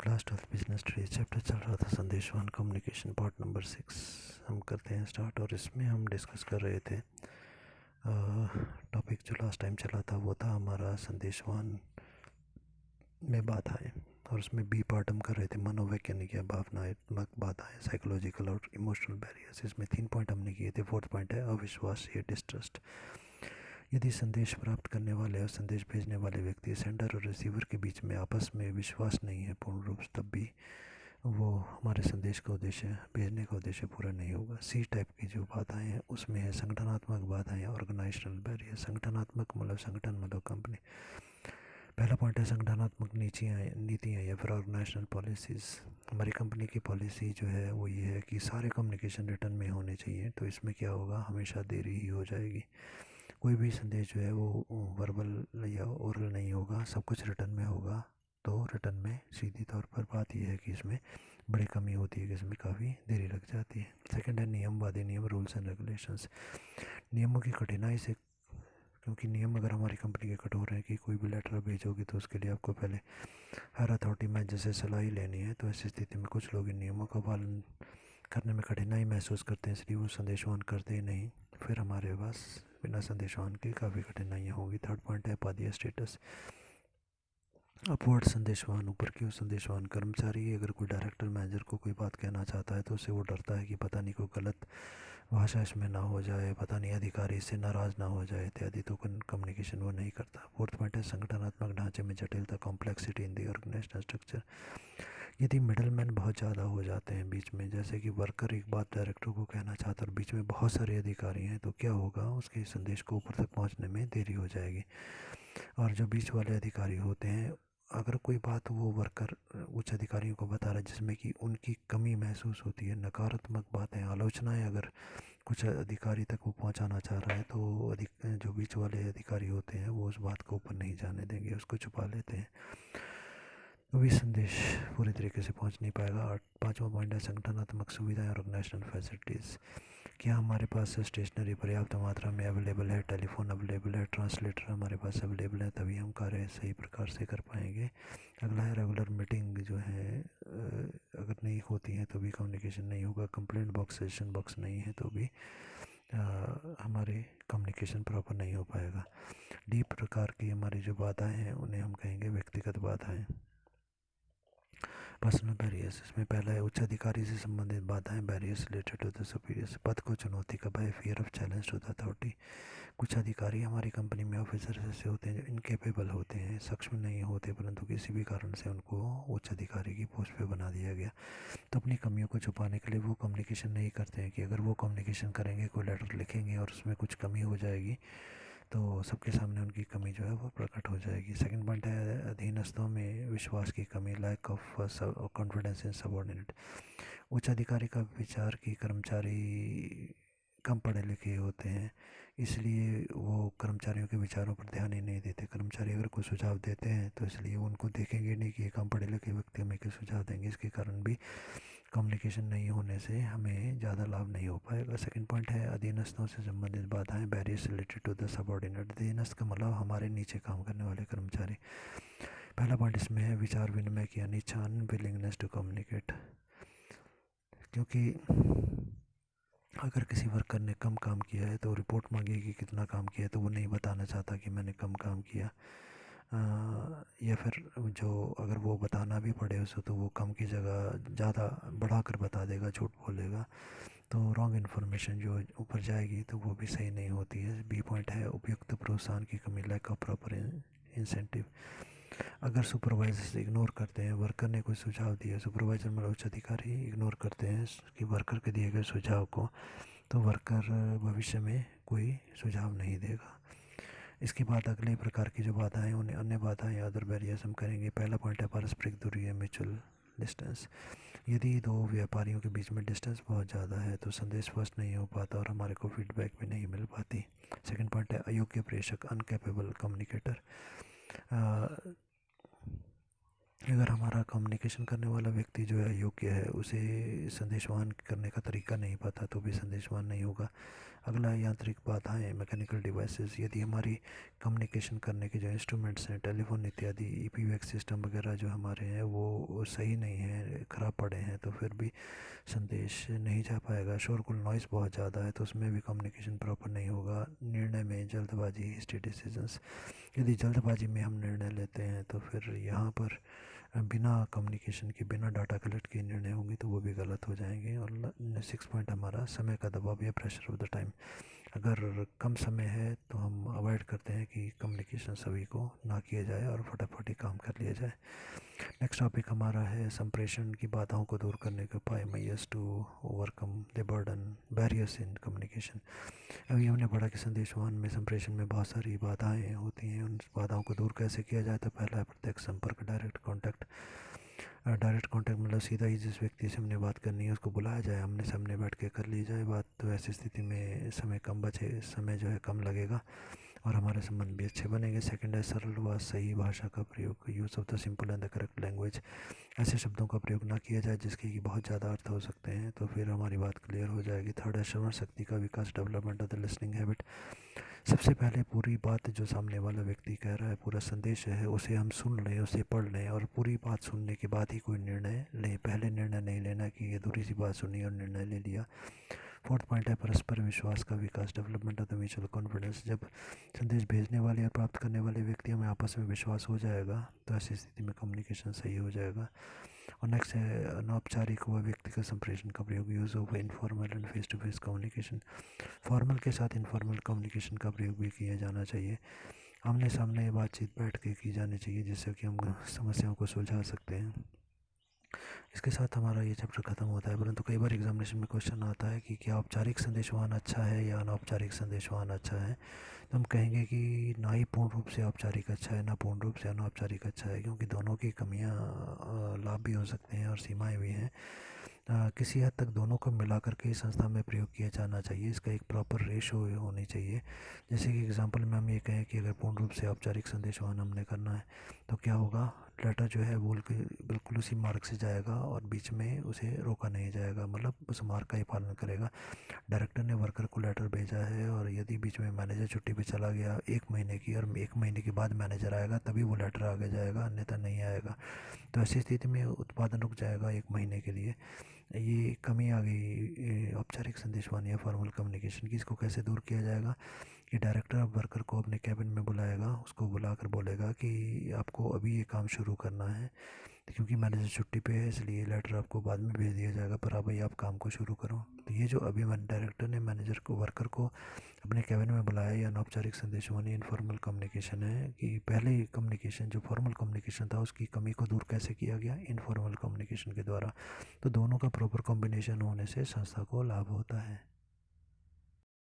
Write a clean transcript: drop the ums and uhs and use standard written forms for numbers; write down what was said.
Class 12 business studies chapter चल रहा था संदेशवान कम्युनिकेशन पार्ट नंबर 6। हम करते हैं स्टार्ट। और इसमें हम डिस्कस कर रहे थे टॉपिक जो लास्ट टाइम चला था वो था हमारा संदेशवान में बाधाएं। और उसमें बी पार्ट हम कर रहे थे मनोवैज्ञानिक या भावनात्मक बाधाएं, साइकोलॉजिकल और इमोशनल बैरियर्स। इसमें 3 पॉइंट हमने किए थे। 4th पॉइंट है अविश्वास या डिस्ट्रस्ट। यदि संदेश प्राप्त करने वाले और संदेश भेजने वाले व्यक्ति सेंडर और रिसीवर के बीच में आपस में विश्वास नहीं है पूर्ण रूप से, तब भी वो हमारे संदेश का उद्देश्य भेजने का उद्देश्य पूरा नहीं होगा। सी टाइप की जो बाधाएं हैं उसमें है संगठनात्मक बाधाएं, ऑर्गेनाइजेशनल बैरियर। संगठनात्मक मतलब संगठन मतलब कंपनी। पहला पॉइंट है संगठनात्मक नीतियाँ या फिर ऑर्गेनाइजेशनल पॉलिसीज़। हमारी कंपनी की पॉलिसी जो है वो ये है कि सारे कम्युनिकेशन रिटर्न में होने चाहिए। तो इसमें क्या होगा, हमेशा देरी ही हो जाएगी। कोई भी संदेश जो है वो वर्बल या ओरल नहीं होगा, सब कुछ रिटर्न में होगा। तो रिटर्न में सीधी तौर पर बात यह है कि इसमें बड़ी कमी होती है कि इसमें काफ़ी देरी लग जाती है। सेकंड है नियमवादी नियम, रूल्स एंड रेगुलेशंस। नियमों की कठिनाई से, क्योंकि नियम अगर हमारी कंपनी के कठोर हैं कि कोई भी लेटर भेजोगे तो उसके लिए आपको पहले हर अथॉरिटी में जैसे सलाह लेनी है, तो ऐसी स्थिति में कुछ लोग इन नियमों का पालन करने में कठिनाई महसूस करते हैं, इसलिए वो संदेशवान करते ही नहीं। फिर हमारे पास बिना संदेशवान के काफ़ी कठिनाइयाँ होंगी। थर्ड पॉइंट है पदीय स्टेटस। अपवर्ड संदेशवान, ऊपर की ओर संदेशवान कर्मचारी। अगर कोई डायरेक्टर मैनेजर को कोई बात कहना चाहता है तो उससे वो डरता है कि पता नहीं कोई गलत भाषा इसमें ना हो जाए, पता नहीं अधिकारी इससे नाराज़ ना हो जाए इत्यादि, तो कम्युनिकेशन वो नहीं करता। फोर्थ पॉइंट है संगठनात्मक ढांचे में जटिलता, complexity in the organisational structure. यदि मिडल मैन बहुत ज़्यादा हो जाते हैं बीच में, जैसे कि वर्कर एक बात डायरेक्टर को कहना चाहता है और बीच में बहुत सारे अधिकारी हैं, तो क्या होगा, उसके संदेश को ऊपर तक पहुंचने में देरी हो जाएगी। और जो बीच वाले अधिकारी होते हैं, अगर कोई बात वो वर्कर उच्च अधिकारियों को बता रहा है जिसमें कि उनकी कमी महसूस होती है, नकारात्मक बातें, आलोचनाएं अगर कुछ अधिकारी तक वो पहुंचाना चाह रहा है, तो जो बीच वाले अधिकारी होते हैं वो उस बात को ऊपर नहीं जाने देंगे, उसको छुपा लेते हैं। तो भी संदेश पूरी तरीके से पहुंच नहीं पाएगा। और पाँचवा पॉइंट है संगठनात्मक सुविधाएं और ऑर्गेनाइजेशनल फैसिलिटीज़। क्या हमारे पास स्टेशनरी पर्याप्त मात्रा में अवेलेबल है, टेलीफोन अवेलेबल है, ट्रांसलेटर हमारे पास अवेलेबल है, तभी हम कार्य सही प्रकार से कर पाएंगे। अगला है रेगुलर मीटिंग जो है अगर नहीं होती है तो भी कम्युनिकेशन नहीं होगा। कंप्लेंट बॉक्स, सजेशन बॉक्स नहीं है तो भी हमारे कम्युनिकेशन प्रॉपर नहीं हो पाएगा। डी प्रकार की हमारी जो बाधाएं हैं उन्हें हम कहेंगे व्यक्तिगत बाधाएं, पर्सनल बैरियर्स। इसमें पहला है उच्च अधिकारी से संबंधित बाधाएं, barriers related to the superiors. पद को चुनौती का भय, fear of challenge to the authority. कुछ अधिकारी हमारी कंपनी में ऑफिसर ऐसे होते हैं जो इनकेपेबल होते हैं, सक्षम नहीं होते, परंतु किसी भी कारण से उनको उच्च अधिकारी की पोस्ट पे बना दिया गया। तो अपनी कमियों को छुपाने के लिए वो कम्युनिकेशन नहीं करते हैं, कि अगर वो कम्युनिकेशन करेंगे, कोई लेटर लिखेंगे और उसमें कुछ कमी हो जाएगी तो सबके सामने उनकी कमी जो है वो प्रकट हो जाएगी। सेकंड पॉइंट है अधीनस्थों में विश्वास की कमी, lack of confidence in subordinate. उच्च अधिकारी का विचार कि कर्मचारी कम पढ़े लिखे होते हैं, इसलिए वो कर्मचारियों के विचारों पर ध्यान ही नहीं देते। कर्मचारी अगर कोई सुझाव देते हैं तो इसलिए वो उनको देखेंगे नहीं कि ये कम पढ़े लिखे व्यक्ति हमें क्या सुझाव देंगे, इसके कारण भी कम्युनिकेशन नहीं होने से हमें ज़्यादा लाभ नहीं हो पाएगा। सेकंड पॉइंट है अधीनस्थों से संबंधित बाधाएं, barriers related to the subordinate. अधीनस्थ का मतलब हमारे नीचे काम करने वाले कर्मचारी। पहला पॉइंट इसमें है विचार विनिमय की अनिच्छा, अनविलिंगनेस टू कम्युनिकेट। क्योंकि अगर किसी वर्कर ने कम काम किया है तो रिपोर्ट मांगी कि कितना काम किया है, तो वो नहीं बताना चाहता कि मैंने कम काम किया। या फिर जो अगर वो बताना भी पड़े उसे तो वो कम की जगह ज़्यादा बढ़ाकर बता देगा, झूठ बोलेगा। तो रॉन्ग इन्फॉर्मेशन जो ऊपर जाएगी तो वो भी सही नहीं होती है। बी पॉइंट है उपयुक्त प्रोत्साहन की कमी, लैक ऑफ प्रॉपर इंसेंटिव। अगर सुपरवाइजर इग्नोर करते हैं, वर्कर ने कोई सुझाव दिया, सुपरवाइजर मतलब उच्च अधिकारी इग्नोर करते हैं कि वर्कर के दिए गए सुझाव को, तो वर्कर भविष्य में कोई सुझाव नहीं देगा। इसके बाद अगले प्रकार की जो बाधाएं हैं उन्हें अन्य बाधाएं या अदर बैरियर्स हम करेंगे। पहला पॉइंट है पारस्परिक दूरी है, म्यूचुअल डिस्टेंस। यदि दो व्यापारियों के बीच में डिस्टेंस बहुत ज़्यादा है तो संदेश स्पष्ट नहीं हो पाता और हमारे को फीडबैक भी नहीं मिल पाती। सेकंड पॉइंट है अयोग्य प्रेषक, अनकैपेबल कम्युनिकेटर। अगर हमारा कम्युनिकेशन करने वाला व्यक्ति जो है योग्य है, उसे संदेशवान करने का तरीका नहीं पता, तो भी संदेशवान नहीं होगा। अगला है यांत्रिक बाधाएं, मैकेनिकल डिवाइसेस। यदि हमारी कम्युनिकेशन करने के जो इंस्ट्रूमेंट्स हैं, टेलीफोन इत्यादि, ईपीवैक्स सिस्टम वगैरह जो हमारे हैं वो सही नहीं है, ख़राब पड़े हैं, तो फिर भी संदेश नहीं जा पाएगा। शोरगुल, नॉइज़ बहुत ज़्यादा है तो उसमें भी कम्युनिकेशन प्रॉपर नहीं होगा। निर्णय में जल्दबाजी, हिस्ट्री डिसीजंस। यदि जल्दबाजी में हम निर्णय लेते हैं तो फिर यहाँ पर बिना कम्युनिकेशन के, बिना डाटा कलेक्ट किए निर्णय होंगे तो वो भी गलत हो जाएंगे। और 6 पॉइंट हमारा समय का दबाव या प्रेशर ऑफ द टाइम। अगर कम समय है तो हम अवॉइड करते हैं कि कम्युनिकेशन सभी को ना किया जाए और फटाफट ही काम कर लिया जाए। नेक्स्ट टॉपिक हमारा है संप्रेषण की बाधाओं को दूर करने के उपाय, measures to overcome the burden barriers in communication. अभी हमने पढ़ा कि संदेशवाहन में संप्रेषण में बहुत सारी बाधाएं होती हैं। उन बाधाओं को दूर कैसे किया जाए? तो पहला है प्रत्यक्ष संपर्क, डायरेक्ट कॉन्टैक्ट। डायरेक्ट कॉन्टैक्ट मतलब सीधा ही जिस व्यक्ति से हमने बात करनी है उसको बुलाया जाए, आमने सामने बैठ के कर ली जाए बात। तो ऐसी स्थिति में समय कम बचे, समय जो है कम लगेगा और हमारे संबंध भी अच्छे बनेंगे। सेकंड है सरल व सही भाषा का प्रयोग, use of the simple and the correct language. ऐसे शब्दों का प्रयोग ना किया जाए जिसके कि बहुत ज़्यादा अर्थ हो सकते हैं, तो फिर हमारी बात क्लियर हो जाएगी। थर्ड है श्रवण शक्ति का विकास, development of the listening habit. सबसे पहले पूरी बात जो सामने वाला व्यक्ति कह रहा है, पूरा संदेश है, उसे हम सुन लें, उसे पढ़ लें और पूरी बात सुनने के बाद ही कोई निर्णय लें। पहले निर्णय नहीं लेना कि ये दूरी सी बात सुनी और निर्णय ले लिया। फोर्थ पॉइंट है परस्पर विश्वास का विकास, development of the mutual confidence. जब संदेश भेजने वाले और प्राप्त करने वाले व्यक्तियों में आपस में विश्वास हो जाएगा तो ऐसी स्थिति में कम्युनिकेशन सही हो जाएगा। और नेक्स्ट है अनौपचारिक व व्यक्तिगत संप्रेषण का प्रयोग, use of informal and face to face communication. Formal के साथ इनफॉर्मल कम्युनिकेशन का प्रयोग भी किया जाना चाहिए। आमने सामने बातचीत बैठ के की जानी चाहिए जिससे कि हम समस्याओं को सुलझा सकते हैं। इसके साथ हमारा ये चैप्टर ख़त्म होता है। परंतु कई बार एग्जामिनेशन में क्वेश्चन आता है कि क्या औपचारिक संदेशवाहन अच्छा है या अनौपचारिक संदेशवाहन अच्छा है। तो हम कहेंगे कि ना ही पूर्ण रूप से औपचारिक अच्छा है, ना पूर्ण रूप से अनौपचारिक अच्छा है, क्योंकि दोनों की कमियां, लाभ भी हो सकते हैं और सीमाएं भी हैं। किसी हद तक दोनों को मिला करके इस संस्था में प्रयोग किया जाना चाहिए। इसका एक प्रॉपर रेशो होनी चाहिए। जैसे कि एग्जांपल में हम ये कहें कि अगर पूर्ण रूप से औपचारिक संदेशवाहन हमने करना है तो क्या होगा, लेटर जो है बोल के बिल्कुल उसी मार्ग से जाएगा और बीच में उसे रोका नहीं जाएगा, मतलब उस मार्ग का ही पालन करेगा। डायरेक्टर ने वर्कर को लेटर भेजा है और यदि बीच में मैनेजर छुट्टी पे चला गया 1 महीने की, और 1 महीने के बाद मैनेजर आएगा तभी वो लेटर आगे जाएगा, अन्यथा नहीं आएगा। तो ऐसी स्थिति में उत्पादन रुक जाएगा 1 महीने के लिए। ये कमी आ गई औपचारिक संदेशवान या फॉर्मल कम्युनिकेशन की। इसको कैसे दूर किया जाएगा कि डायरेक्टर अब वर्कर को अपने कैबिन में बुलाएगा, उसको बुलाकर बोलेगा कि आपको अभी ये काम शुरू करना है, क्योंकि मैनेजर छुट्टी पे है इसलिए लेटर आपको बाद में भेज दिया जाएगा, पर अभी आप काम को शुरू करो। तो ये जो अभी डायरेक्टर ने मैनेजर को, वर्कर को अपने कैबिन में बुलाया, या अनौपचारिक संदेशवानी इनफॉर्मल कम्युनिकेशन है। कि पहले कम्युनिकेशन जो फॉर्मल कम्युनिकेशन था उसकी कमी को दूर कैसे किया गया, इनफॉर्मल कम्युनिकेशन के द्वारा। तो दोनों का प्रॉपर कॉम्बिनेशन होने से संस्था को लाभ होता है।